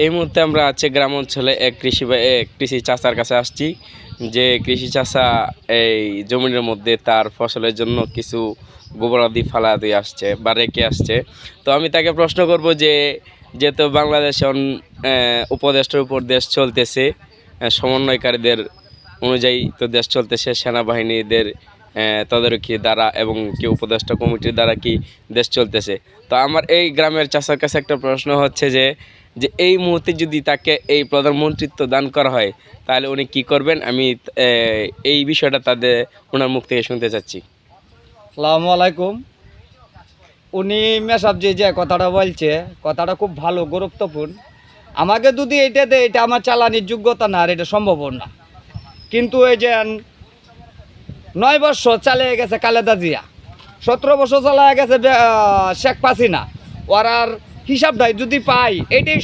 এই মুহূর্তে আমরা আছে গ্রাম অঞ্চলে এক কৃষি চাষার কাছে আসছি, যে কৃষি চাষা এই জমির মধ্যে তার ফসলের জন্য কিছু গোবরাদি ফালা দিয়ে আসছে বা রেখে আসছে। তো আমি তাকে প্রশ্ন করব যে যেহেতু বাংলাদেশে উপদেষ্টার উপর দেশ চলতেছে, সমন্বয়কারীদের অনুযায়ী তো দেশ চলতেছে, সেনাবাহিনীদের তদারকি দ্বারা এবং কি উপদেষ্টা কমিটির দ্বারা কি দেশ চলতেছে। তো আমার এই গ্রামের চাষার কাছে একটা প্রশ্ন হচ্ছে যে যে এই মুহূর্তে যদি তাকে এই প্রধানমন্ত্রিত্ব দান করা হয় তাহলে উনি কি করবেন, আমি এই বিষয়টা ওনার মুখ থেকে শুনতে চাচ্ছি। আসসালামু আলাইকুম। উনি মেসাব যে কথাটা বলছে, কথাটা খুব ভালো, গুরুত্বপূর্ণ। আমাকে যদি এটা দেয়, এটা আমার চালানির যোগ্যতা না, আর এটা সম্ভব না। কিন্তু এই যে 9 বছর চালিয়ে গেছে খালেদা জিয়া, 17 বছর চালিয়ে গেছে শেখ হাসিনা, ওর আর হিসাবটাই যদি পাই, এটাই